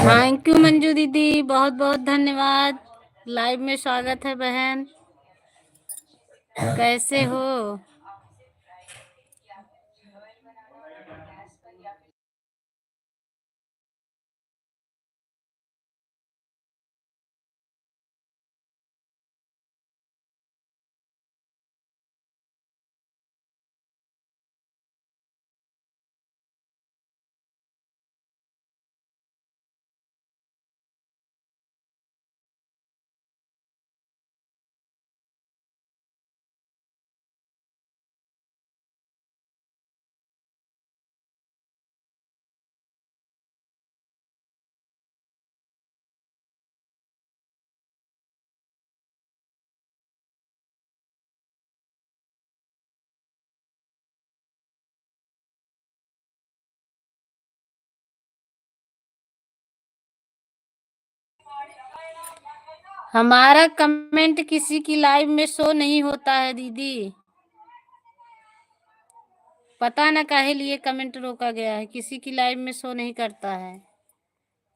Thank you Manju दीदी, बहुत बहुत धन्यवाद। लाइव में स्वागत है बहन, कैसे हो? हमारा कमेंट किसी की लाइव में शो नहीं होता है दीदी, पता न काहे लिए कमेंट रोका गया है। किसी की लाइव में शो नहीं करता है,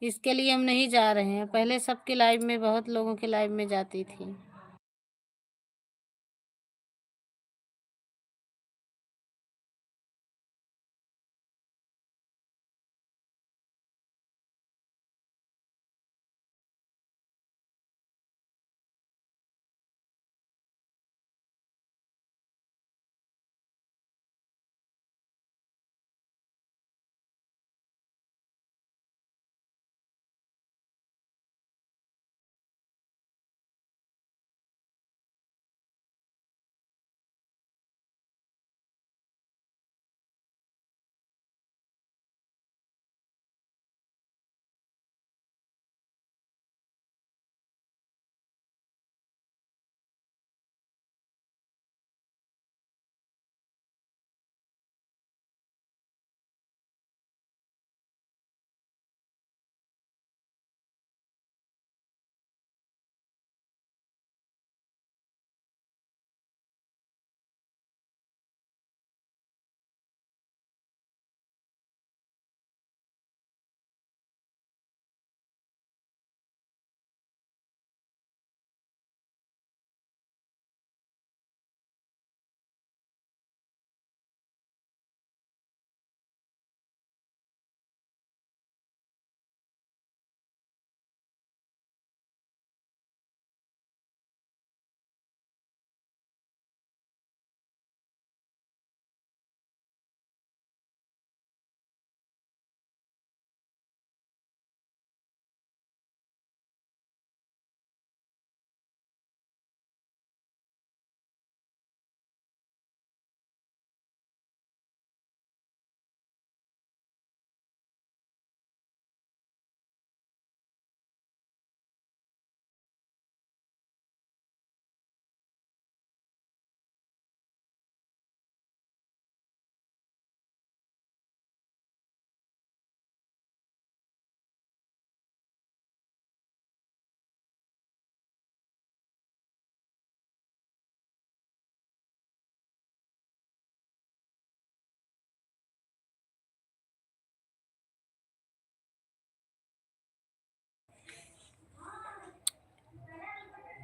इसके लिए हम नहीं जा रहे हैं। पहले सबके लाइव में, बहुत लोगों के लाइव में जाती थी।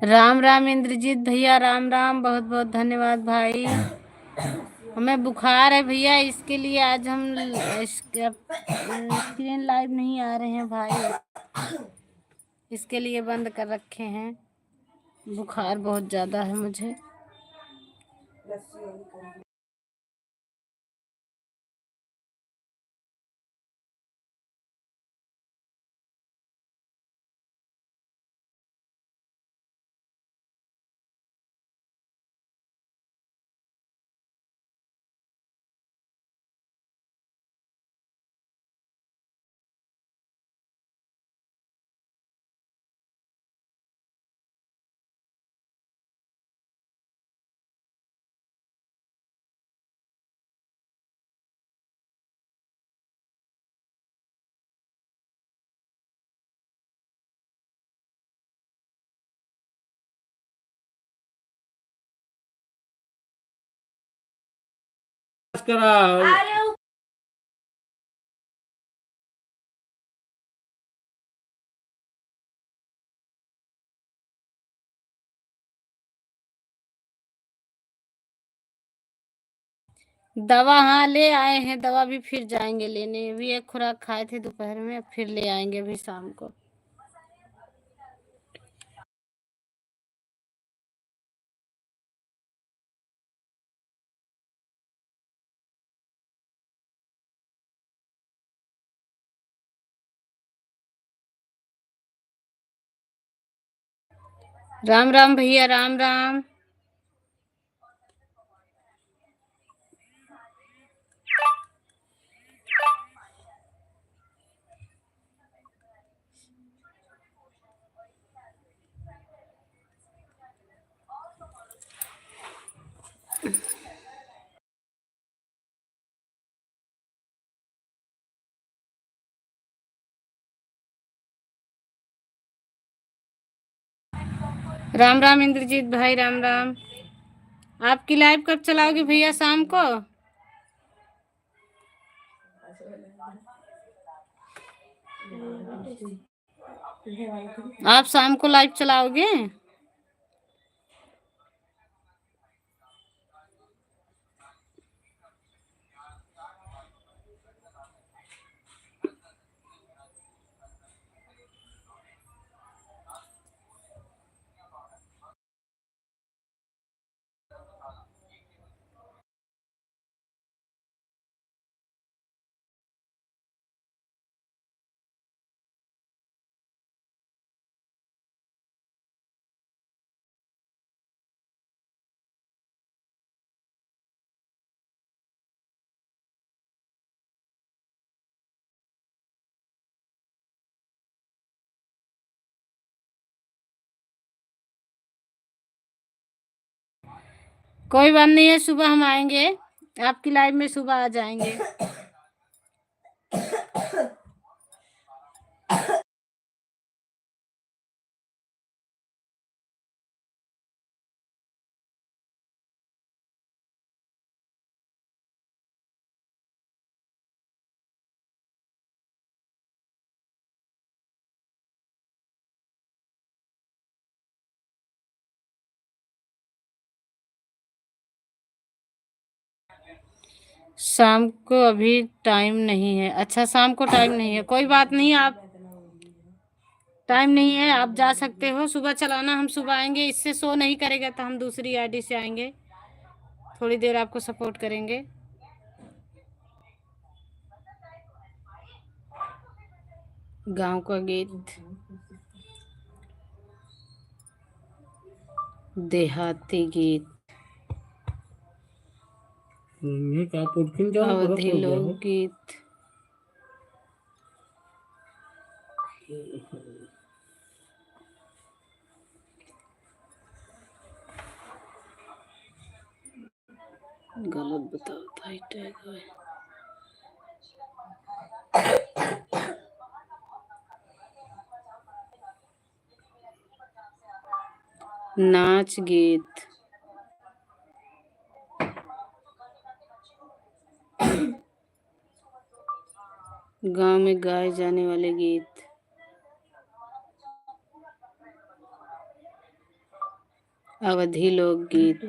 राम राम इंद्रजीत भैया, राम राम, बहुत बहुत धन्यवाद भाई। हमें बुखार है भैया, इसके लिए आज हम स्क्रीन लाइव नहीं आ रहे हैं भाई, इसके लिए बंद कर रखे हैं। बुखार बहुत ज्यादा है मुझे। दवा हाँ ले आए हैं, दवा भी फिर जाएंगे लेने। अभी एक खुराक खाए थे दोपहर में, अब फिर ले आएंगे अभी शाम को। राम राम भैया, राम राम। राम राम इंद्रजीत भाई, राम राम। आपकी लाइव कब चलाओगे भैया? शाम को? आप शाम को लाइव चलाओगे? कोई बात नहीं है, सुबह हम आएंगे आपकी लाइव में, सुबह आ जाएंगे। शाम को अभी टाइम नहीं है। अच्छा, शाम को टाइम नहीं है, कोई बात नहीं। आप टाइम नहीं है, आप जा सकते हो, सुबह चलाना, हम सुबह आएंगे। इससे शो नहीं करेगा तो हम दूसरी आईडी से आएंगे, थोड़ी देर आपको सपोर्ट करेंगे। गांव का गीत, देहाती गीत, अवधी लोकगीत, गलत बताता है टैग है। नाच गीत, गांव में गाए जाने वाले गीत, अवधी लोकगीत,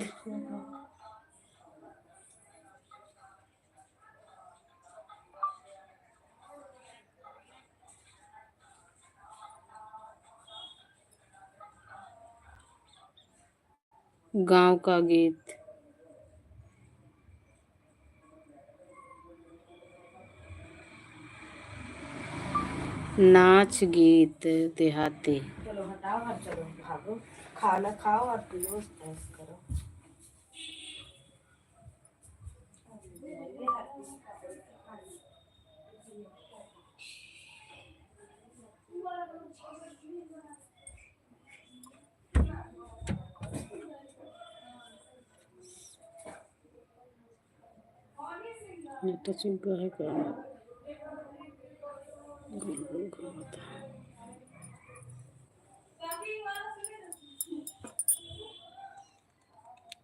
गांव का गीत, नाच गीत देहाती। चलो हटाओ और चलो भागो, खाना खाओ और पियो, ऐश करो। टचिंग का है क्या?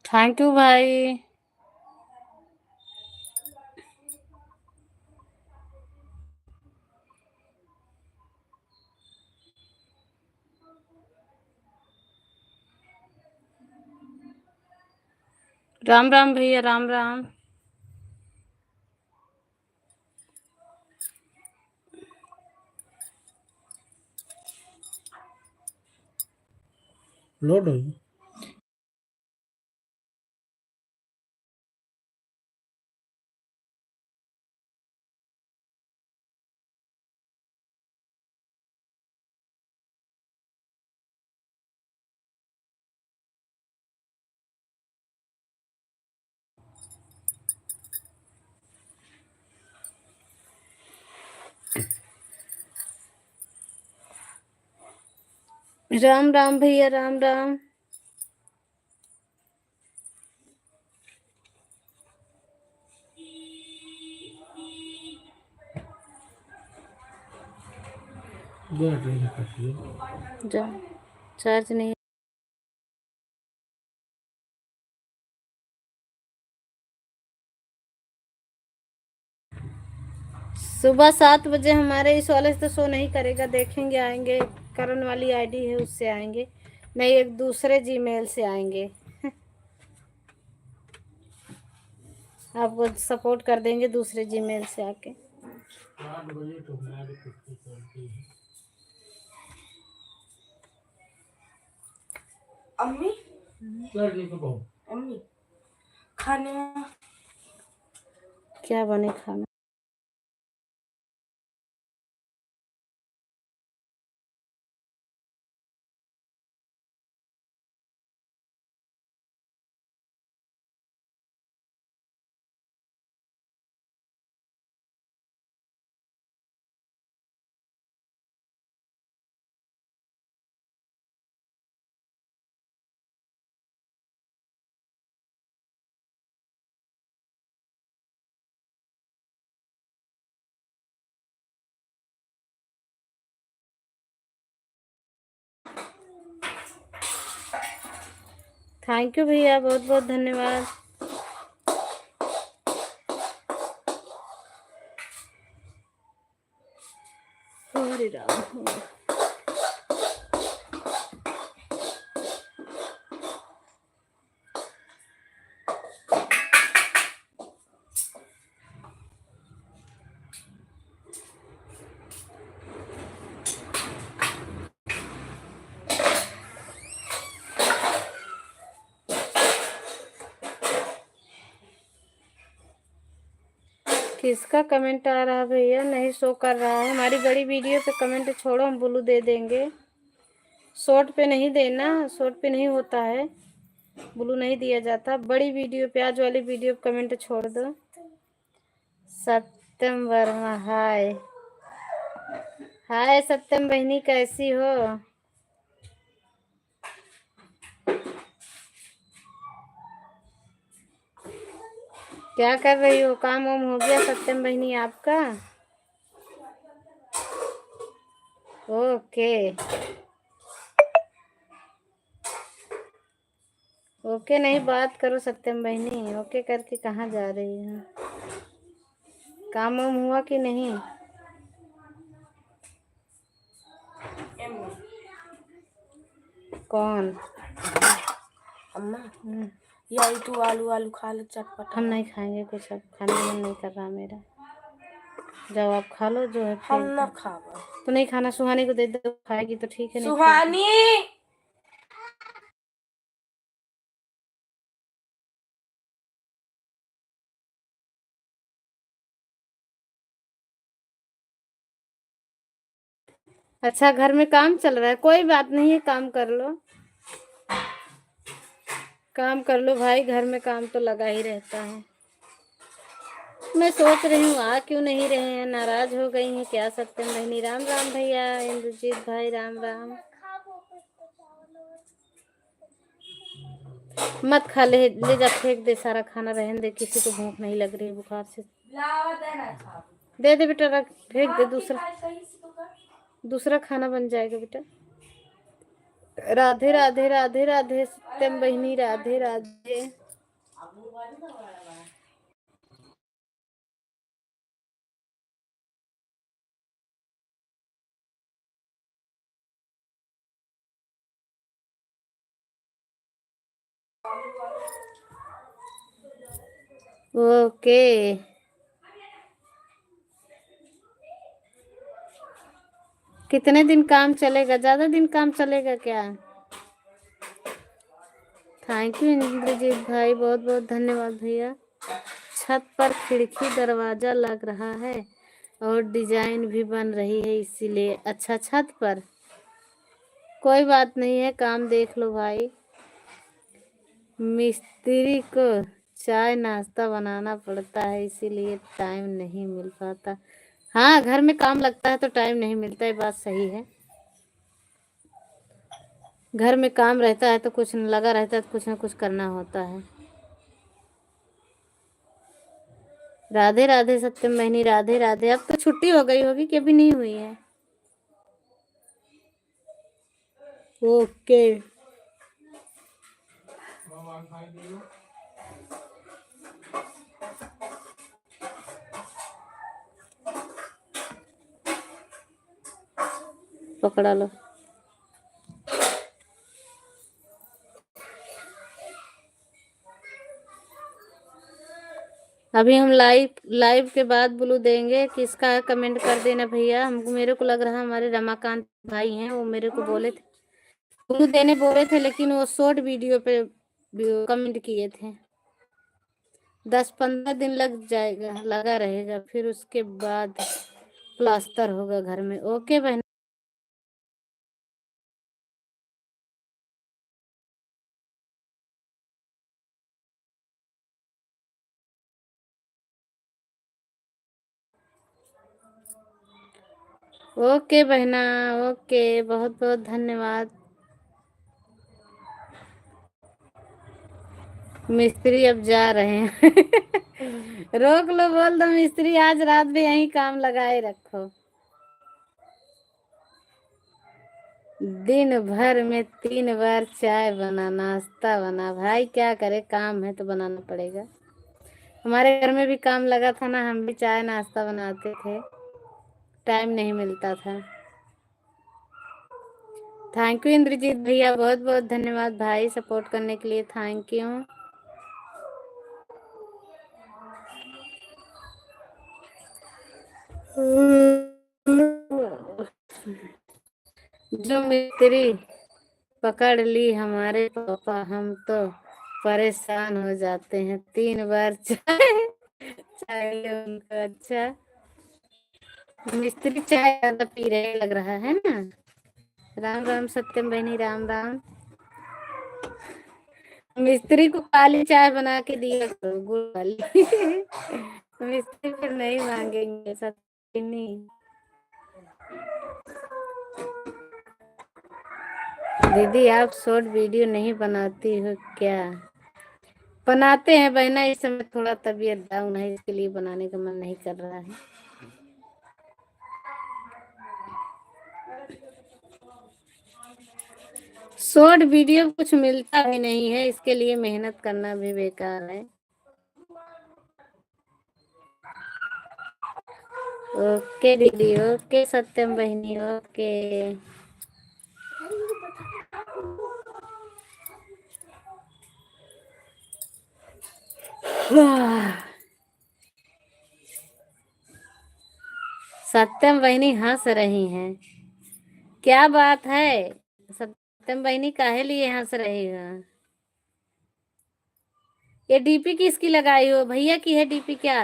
थैंक यू भाई। राम राम भैया, राम राम। लोड हुई। राम राम भैया, राम राम। जा, चार्ज नहीं। सुबह 7 बजे हमारे इस वाले से तो शो नहीं करेगा, देखेंगे, आएंगे। करण वाली आईडी है उससे आएंगे, नहीं एक दूसरे जीमेल से आएंगे। आपको सपोर्ट कर देंगे दूसरे जीमेल से आके। 8 बजे तो हमारी कुर्सी चलती है। अम्मी अम्मी खाने क्या बने खाना? थैंक यू भैया, बहुत बहुत धन्यवाद। हरे राम। किसका कमेंट आ रहा है भैया? नहीं शो कर रहा है। हमारी बड़ी वीडियो पे कमेंट छोड़ो, हम ब्लू दे देंगे। शॉर्ट पे नहीं देना, शॉर्ट पे नहीं होता है, ब्लू नहीं दिया जाता। बड़ी वीडियो पे, आज वाली वीडियो पे कमेंट छोड़ दो। सत्यम वर्मा, हाय हाय सत्यम बहनी, कैसी हो? क्या कर रही हो? काम वाम हो गया सत्यम बहनी आपका? ओके ओके, नहीं बात करो सत्यम बहनी। ओके करके कहाँ जा रही है? काम वाम हुआ कि नहीं? कौन? अम्मा यार तू आलू आलू खा ले चटपटा। हम नहीं खाएंगे कुछ, अब खाने का मन नहीं कर रहा मेरा। जाओ आप खा लो जो है। हम ना खावा तो नहीं खाना, सुहानी को दे दो, खाएगी तो ठीक है, नहीं सुहानी। अच्छा घर में काम चल रहा है, कोई बात नहीं है, काम कर लो, काम कर लो भाई, घर में काम तो लगा ही रहता है। मैं सोच रही हूँ आ क्यों नहीं रहे हैं, नाराज हो गई हैं क्या सत्यम बहनी? राम राम भैया, इंद्रजीत भाई, राम राम। मत खा, ले जा फेंक दे सारा खाना, रहने दे, किसी को भूख नहीं लग रही बुखार से। दे दे बेटा, रख, फेंक दे, दूसरा खाना बन जाएगा बेटा। राधे राधे राधे राधे सत्यम बहनी, राधे राधे। ओके, कितने दिन काम चलेगा? ज्यादा दिन काम चलेगा क्या? थैंक यू इंद्रजीत भाई, बहुत बहुत धन्यवाद भैया। छत पर खिड़की दरवाजा लग रहा है और डिजाइन भी बन रही है, इसीलिए। अच्छा, छत पर, कोई बात नहीं है, काम देख लो भाई। मिस्त्री को चाय नाश्ता बनाना पड़ता है, इसीलिए टाइम नहीं मिल पाता। हाँ, घर में काम लगता है तो टाइम नहीं मिलता, ये बात सही है। घर में काम रहता है तो कुछ लगा रहता है तो कुछ ना कुछ करना होता है। राधे राधे सत्यम बहनी, राधे राधे। अब तो छुट्टी हो गई होगी कि अभी नहीं हुई है? ओके। पकड़ा लो। अभी हम लाइव के बाद ब्लू देंगे, किसका है कमेंट कर देना भैया। हमको, मेरे को लग रहा हमारे रमाकांत भाई हैं, वो मेरे को बोले थे ब्लू देने बोले थे, लेकिन वो शॉर्ट वीडियो पे कमेंट किए थे। 10-15 दिन लग जाएगा, लगा रहेगा, फिर उसके बाद प्लास्टर होगा घर में। ओके बहन। ओके बहना, ओके, बहुत बहुत धन्यवाद। मिस्त्री अब जा रहे हैं। रोक लो, बोल दो मिस्त्री आज रात भी यहीं काम लगाए रखो। दिन भर में 3 बार चाय बना, नाश्ता बना, भाई क्या करे, काम है तो बनाना पड़ेगा। हमारे घर में भी काम लगा था ना, हम भी चाय नाश्ता बनाते थे, टाइम नहीं मिलता था। थैंक यू इंद्रजीत भैया, बहुत बहुत धन्यवाद भाई, सपोर्ट करने के लिए, थैंक यू। जो मिस्त्री पकड़ ली हमारे पापा, हम तो परेशान हो जाते हैं। 3 बार चाय चाहिए उनको। अच्छा, मिस्त्री चाय ज्यादा पी रहे लग रहा है ना। राम राम सत्यम बहनी, राम राम। मिस्त्री को काली चाय बना के दिया करो, गुड़ वाली। मिस्त्री फिर नहीं मांगेंगे सत्यनी। दीदी आप शॉर्ट वीडियो नहीं बनाती हो क्या? बनाते हैं बहना, इस समय थोड़ा तबीयत डाउन है, इसके लिए बनाने का मन नहीं कर रहा है। शॉर्ट वीडियो कुछ मिलता भी नहीं है, इसके लिए मेहनत करना भी बेकार है। ओके दीदी, ओके सत्यम बहनी, ओके। सत्यम बहनी हंस रही हैं, क्या बात है? सत्यम बहनी काहे लिए हंस रही हो? ये डीपी किसकी लगाई हो? भैया की है डीपी क्या?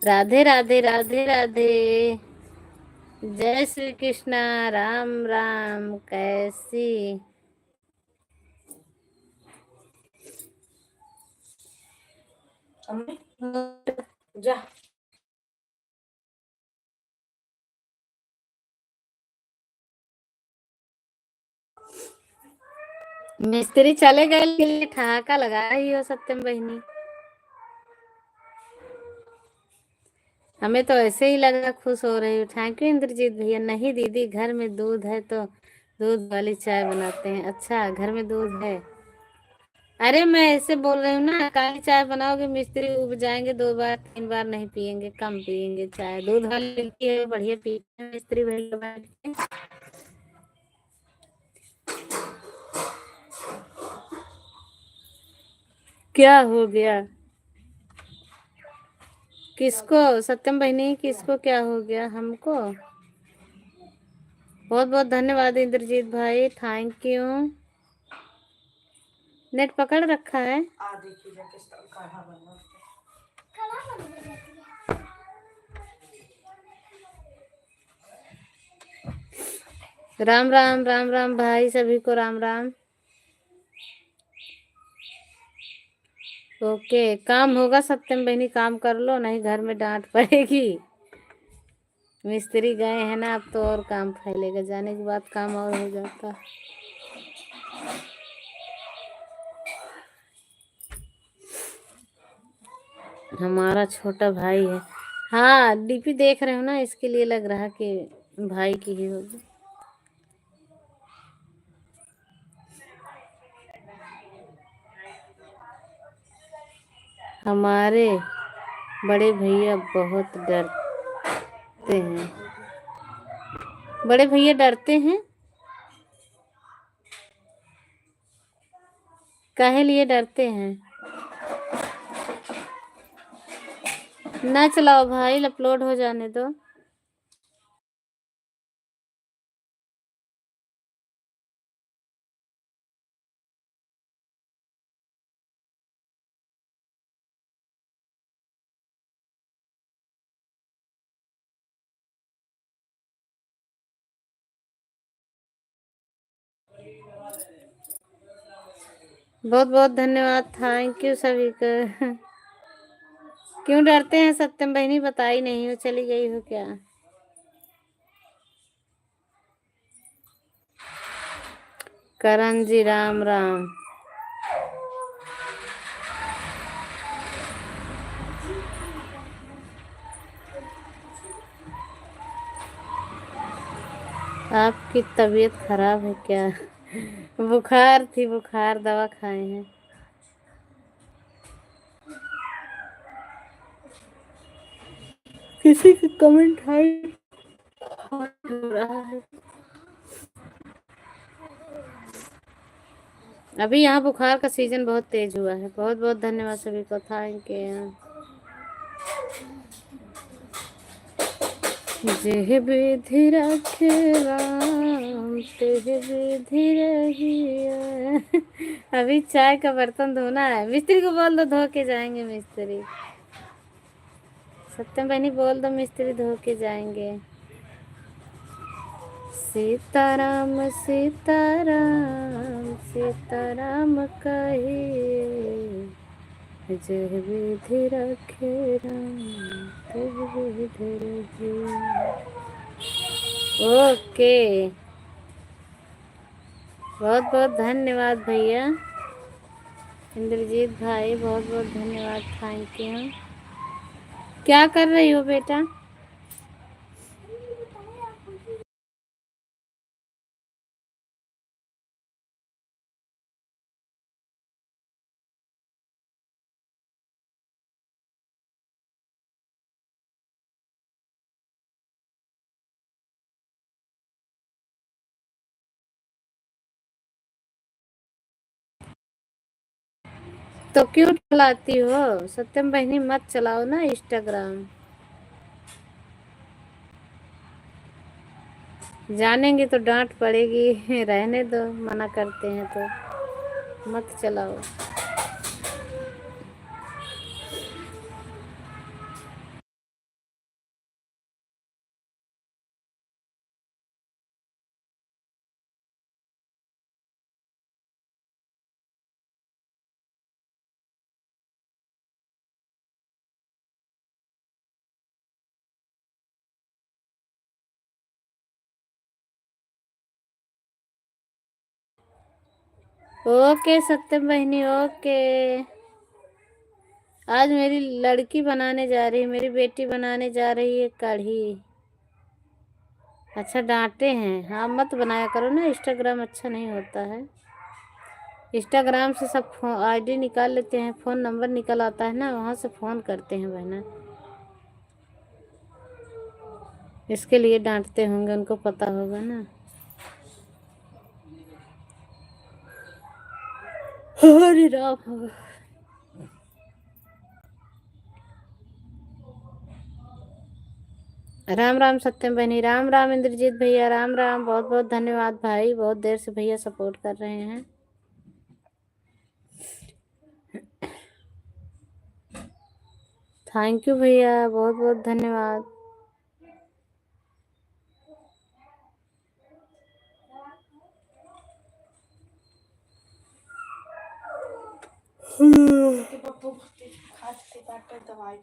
राधे राधे, राधे राधे, जय श्री कृष्णा, राम राम। कैसी जा। मिस्त्री चले गए, के लिए ठहाका लगा रही हो सत्यम बहनी। हमें तो ऐसे ही लगा खुश हो रही हूँ। थैंक यू इंद्रजीत भैया। नहीं दीदी, घर में दूध है तो दूध वाली चाय बनाते हैं। अच्छा, घर में दूध है। अरे मैं ऐसे बोल रही हूँ ना, काली चाय बनाओगे मिस्त्री उब जाएंगे, 2 बार 3 बार नहीं पियेंगे, कम पियेंगे चाय। दूध वाली मिलती है बढ़िया, पीते हैं मिस्त्री भैया बैठ के। क्या हो गया? किसको? सत्यम बहनी, किसको क्या हो गया? हमको? बहुत बहुत धन्यवाद इंद्रजीत भाई, थैंक यू। नेट पकड़ रखा है। राम राम राम राम भाई, सभी को राम राम। ओके, काम होगा सत्यम बहनी, काम कर लो, नहीं घर में डांट पड़ेगी। मिस्त्री गए हैं ना, अब तो और काम फैलेगा, जाने के बाद काम और हो जाता। हमारा छोटा भाई है। हाँ, डीपी देख रहे हो ना, इसके लिए लग रहा कि भाई की ही होगी। हमारे बड़े भैया बहुत डरते हैं। बड़े भैया डरते हैं, काहे लिए डरते हैं? ना चलाओ भाई, अपलोड हो जाने दो। बहुत बहुत धन्यवाद, थैंक यू सभी को। क्यों डरते हैं सत्यम बहनी, बताई नहीं हो, चली गई हो क्या? करण जी राम राम। आपकी तबीयत खराब है क्या? बुखार थी, बुखार दवा खाए हैं। किसी का कमेंट हाइड हो रहा है। अभी यहाँ बुखार का सीजन बहुत तेज हुआ है। बहुत बहुत धन्यवाद सभी को, थैंक यू। जेह विधि रखे राम, तेह विधि रहिए। अभी चाय का बर्तन धोना है, मिस्त्री को बोल दो, धो के जाएंगे मिस्त्री। सत्यम बहनी बोल दो, मिस्त्री धो के जाएंगे। सीताराम सीताराम सीताराम कहिए, जय विधि रखे राम, तेह विधि रहिए। ओके, बहुत बहुत धन्यवाद भैया। इंद्रजीत भाई बहुत बहुत धन्यवाद, थैंक यू। क्या कर रही हो बेटा? तो क्यों चलाती हो सत्यम बहनी, मत चलाओ ना इंस्टाग्राम। जानेंगे तो डांट पड़ेगी। रहने दो, मना करते हैं तो मत चलाओ। ओके सत्यम बहनी, ओके। आज मेरी लड़की बनाने जा रही है, मेरी बेटी बनाने जा रही है कढ़ी। अच्छा डांटे हैं, हाँ मत बनाया करो ना, इंस्टाग्राम अच्छा नहीं होता है। इंस्टाग्राम से सब आईडी निकाल लेते हैं, फ़ोन नंबर निकल आता है ना, वहाँ से फ़ोन करते हैं बहना। इसके लिए डांटते होंगे, उनको पता होगा ना। हरे राम। राम राम सत्यम बहनी, राम राम इंद्रजीत भैया, राम राम। बहुत बहुत धन्यवाद भाई, बहुत देर से भैया सपोर्ट कर रहे हैं। थैंक यू भैया, बहुत बहुत धन्यवाद। पप्पू खांसते काटते दवाई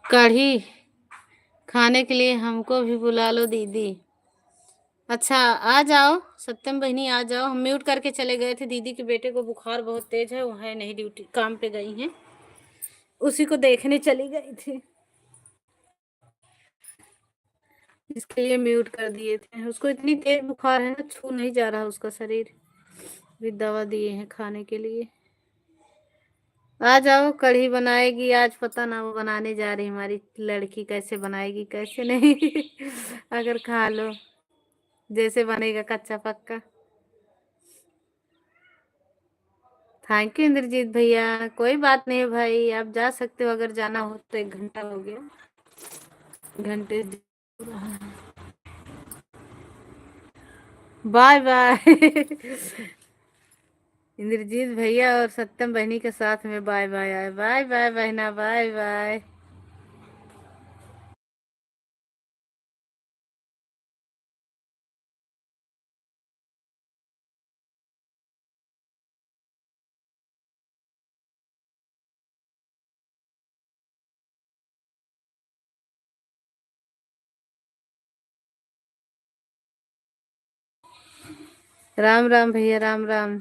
कढ़ी खाने के लिए हमको भी बुला लो दीदी। अच्छा, आ जाओ सत्यम बहनी, आ जाओ। हम म्यूट करके चले गए थे, दीदी के बेटे को बुखार बहुत तेज है, वो है नहीं, ड्यूटी काम पे गई हैं, उसी को देखने चली गई थी, इसके लिए म्यूट कर दिए थे। उसको इतनी तेज बुखार है ना, छू नहीं जा रहा उसका शरीर। भी दवा दिए हैं खाने के लिए। आ जाओ, कढ़ी बनाएगी आज, पता ना वो बनाने जा रही हमारी लड़की, कैसे बनाएगी कैसे नहीं। अगर खा लो, जैसे बनेगा कच्चा पक्का। थैंक यू इंद्रजीत भैया, कोई बात नहीं है भाई, आप जा सकते हो, अगर जाना हो तो। 1 घंटा हो गया, घंटे। Bye bye. इंद्रजीत भैया और सत्यम बहनी के साथ में बाय बाय आए। बाय बाय बहना, बाय बाय। राम राम भैया, राम राम।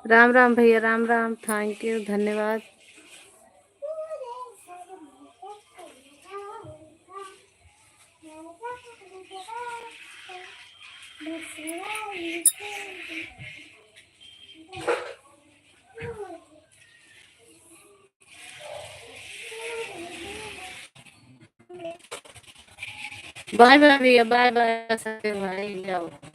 राम राम भैया, राम राम। थैंक यू, धन्यवाद। बाय बाय भैया, बाय बाय। भाई जाओ।